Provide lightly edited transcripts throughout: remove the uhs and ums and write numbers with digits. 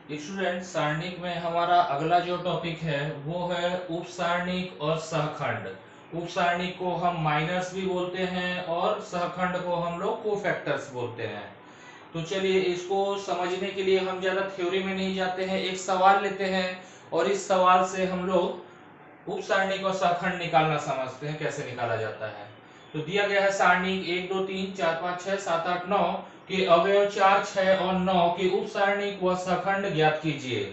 Student, सारणिक में हमारा अगला जो टॉपिक है वो है उपसारणिक और सहखंड। उपसारणिक को हम माइनर्स भी बोलते हैं और सहखंड को हम लोग कोफैक्टर्स बोलते हैं। तो चलिए, इसको समझने के लिए हम ज्यादा थ्योरी में नहीं जाते हैं, एक सवाल लेते हैं और इस सवाल से हम लोग उप सारणिक और सहखंड निकालना समझते हैं कैसे निकाला जाता है। तो दिया गया है सारणिक 1 2 3 4 5 6 7 8 9 के अवयव 4 6 और 9 के उप सारणिक व सहखंड ज्ञात कीजिए।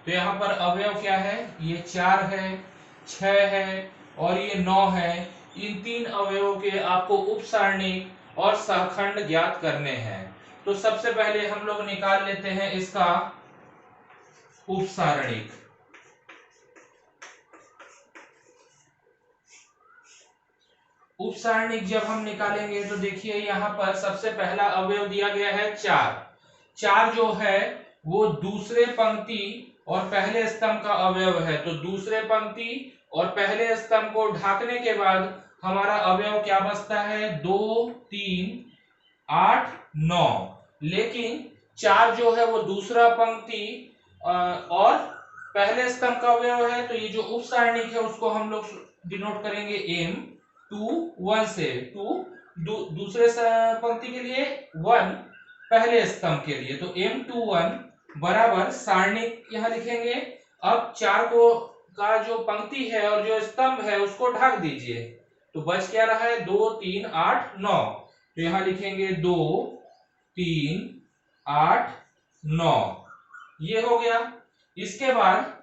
तो यहाँ पर अवयव क्या है, ये 4 है, 6 है और ये 9 है। इन तीन अवयवों के आपको उप सारणिक और सहखंड ज्ञात करने हैं। तो सबसे पहले हम लोग निकाल लेते हैं इसका उप सारणिक। उप सारणिक जब हम निकालेंगे तो देखिए यहाँ पर सबसे पहला अवयव दिया गया है 4। 4 जो है वो दूसरे पंक्ति और पहले स्तंभ का अवयव है। तो दूसरे पंक्ति और पहले स्तंभ को ढाकने के बाद हमारा अवयव क्या बचता है, 2 3 8 9। लेकिन 4 जो है वो दूसरा पंक्ति और पहले स्तंभ का अवयव है। तो ये जो उप सारणिक है उसको हम लोग डिनोट करेंगे M21 से। 2 दूसरे पंक्ति के लिए, 1 पहले स्तंभ के लिए। तो M21 बराबर सारणिक यहाँ लिखेंगे। अब 4 को का जो पंक्ति है और जो स्तंभ है उसको ढक दीजिए। तो बच क्या रहा है, 2 3 8 9। तो यहाँ लिखेंगे 2 3 8 9, ये हो गया। इसके बाद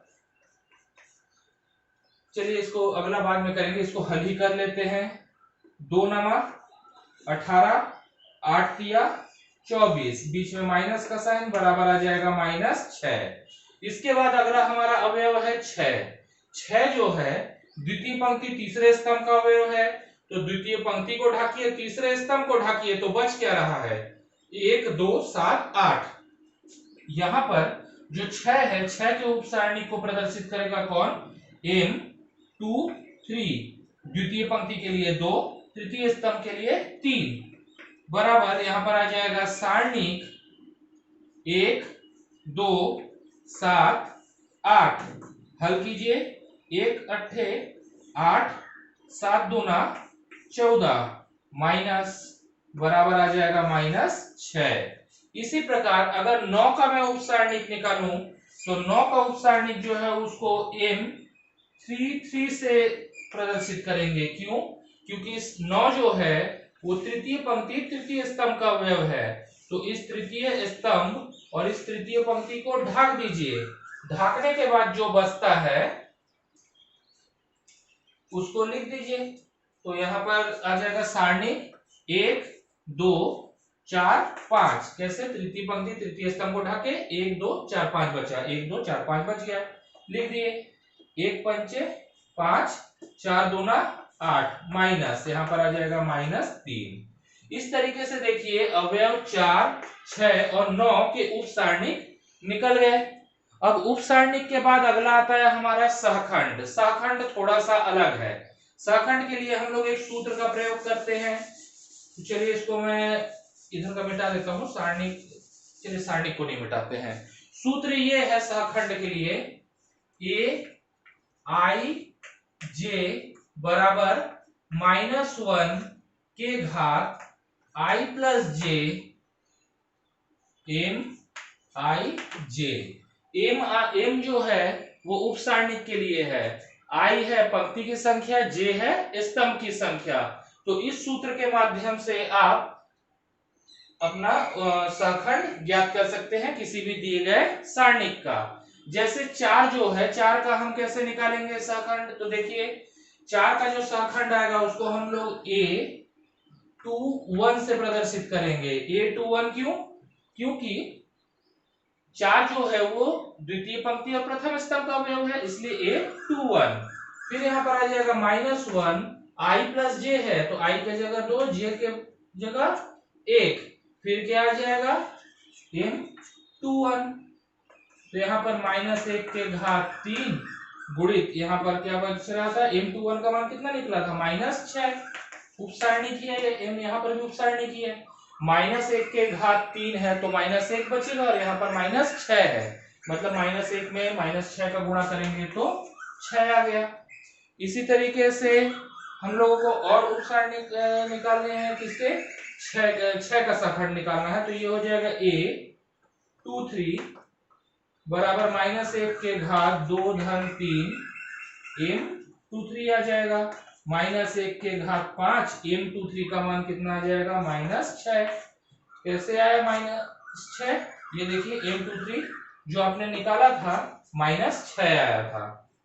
चलिए इसको अगला बाद में करेंगे, इसको हल ही कर लेते हैं। 2 नमा 18, 8 तिया 24, बीच में माइनस का साइन, बराबर आ जाएगा -6। इसके बाद अगला हमारा अवयव है 6। 6 जो है द्वितीय पंक्ति तीसरे स्तंभ का अवयव है। तो द्वितीय पंक्ति को ढाकिए, तीसरे स्तंभ को ढाकिए, तो बच क्या रहा है, 1 2 7 8। यहां पर जो 6 है, 6 के उप सारणिक को प्रदर्शित करेगा कौन, M23। द्वितीय पंक्ति के लिए 2, तृतीय स्तंभ के लिए 3, बराबर यहां पर आ जाएगा सारणिक 1 2 7 8। हल कीजिए, 1 अट्ठे 8, 7 दूना 14, माइनस, बराबर आ जाएगा -6। इसी प्रकार अगर 9 का मैं उप सारणिक निकालूं तो 9 का उप सारणिक जो है उसको M33 से प्रदर्शित करेंगे। क्यों, क्योंकि इस 9 जो है वो तृतीय पंक्ति तृतीय स्तंभ का अवयव है। तो इस तृतीय स्तंभ और इस तृतीय पंक्ति को ढाक दीजिए। ढाकने के बाद जो बचता है उसको लिख दीजिए। तो यहाँ पर आ जाएगा सारणिक 1 2 4 5। कैसे, तृतीय पंक्ति तृतीय स्तंभ को ढाके 1 2 4 5 बचा, 1 2 4 5 बच गया, लिख दिए। 1 पंचे 5, 4 दूना 8, माइनस, यहाँ पर आ जाएगा -3। इस तरीके से देखिए अवयव 4 6 और 9 के उप सारणिक निकल गए। अब उप सारणिक के बाद अगला आता है हमारा सहखंड। सहखंड थोड़ा सा अलग है। सहखंड के लिए हम लोग एक सूत्र का प्रयोग करते हैं। तो चलिए इसको मैं इधर का मिटा देता हूं, सारणिक, चलिए सारणिक को नहीं मिटाते हैं। सूत्र ये है सहखंड के लिए, aij बराबर -1 के घात i plus j mij। m जो है वो उप सारणिक के लिए है। i है पंक्ति की संख्या, j है स्तंभ की संख्या। तो इस सूत्र के माध्यम से आप अपना सहखंड ज्ञात कर सकते हैं किसी भी दिए गए सारणिक का। जैसे 4 जो है, 4 का हम कैसे निकालेंगे सहखंड, तो देखिए 4 का जो सहखंड आएगा उसको हम लोग A21 से प्रदर्शित करेंगे। A21 क्यों, क्योंकि 4 जो है वो द्वितीय पंक्ति और प्रथम स्तंभ का अवयव है, इसलिए A21। फिर यहाँ पर आ जाएगा -1, i प्लस j है तो i की जगह 2, j के जगह 1, फिर क्या आ जाएगा M21। तो यहाँ पर -1 के घात 3 गुणित, यहाँ पर क्या बच रहा था, M21 का मान कितना निकला था, -6। उप सारणिक ही है ये, M यहाँ पर भी उप सारणिक ही है। -1 के घात 3 है तो -1 बचेगा और यहाँ पर -6 है। मतलब -1 में -6 का गुणा करेंगे तो 6 आ गया। इसी तरीके से हम लोगों को और उप सारणी निकालने हैं, किसके, 6 का सखंड निकालना है। तो ये हो जाएगा A23 बराबर -1 के घात 2 धन 3 M23 आ जाएगा। -1 के घात 5 M23 का मान कितना आ जाएगा, -6। कैसे आया -6, ये देखिए M23 जो आपने निकाला था -6 आया था।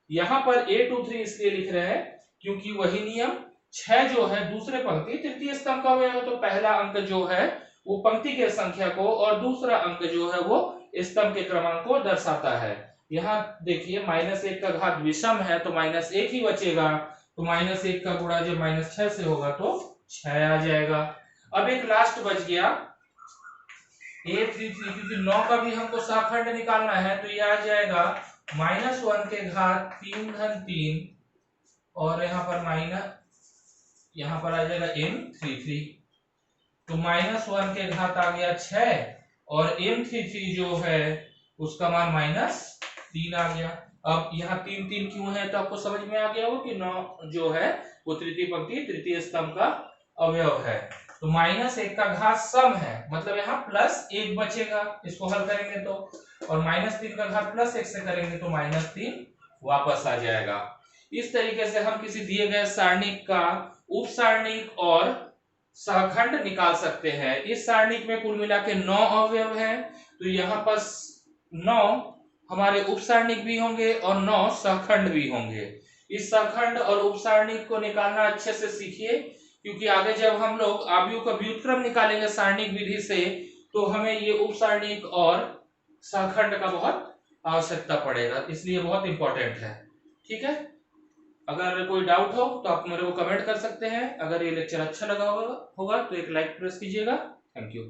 यहाँ पर A23 इसलिए लिख रहे हैं क्योंकि वही नियम, 6 जो है दूसरे पंक्ति तृतीय स्तंभ का अवयव है, तो पहला अंक जो है वो पंक्ति के संख्या को और दूसरा अंक जो है वो स्तंभ के क्रमांक को दर्शाता है। यहाँ देखिए -1 का घात विषम है तो -1 ही बचेगा, तो -1 का गुणा जब -6 से होगा तो 6 आ जाएगा। अब एक लास्ट बच गया A33, क्योंकि 9 का भी हमको सहखंड निकालना है, तो ये आ जाएगा -1 के घात 3 धन 3 और यहाँ पर आ जाएगा M33। तो -1 के घात आ गया 6 और M33 जो है उसका मान -3 आ गया। अब यहाँ 3 3 क्यों है, तो आपको समझ में आ गया हो कि 9 जो है वो तृतीय पंक्ति तृतीय स्तंभ का अवयव है। तो -1 का घात सम है, मतलब यहाँ +1 बचेगा इसको हल करेंगे तो, और -3 का घात +1 से करेंगे तो -3 वापस आ जाएगा। इस तरीके से हम किसी दिए गए सारणिक का उप सारणिक और सहखंड निकाल सकते हैं। इस सारणिक में कुल मिला के 9 अवयव हैं, तो यहाँ पर 9 हमारे उप सारणिक भी होंगे और 9 सहखंड भी होंगे। इस सहखंड और उप सारणिक को निकालना अच्छे से सीखिए, क्योंकि आगे जब हम लोग आव्यूह का व्युत्क्रम निकालेंगे सारणिक विधि से, तो हमें ये उप सारणिक और सहखंड का बहुत आवश्यकता पड़ेगा, इसलिए बहुत इंपॉर्टेंट है। ठीक है, अगर कोई डाउट हो तो आप मेरे को कमेंट कर सकते हैं। अगर ये लेक्चर अच्छा लगा होगा तो एक लाइक प्रेस कीजिएगा। Thank you.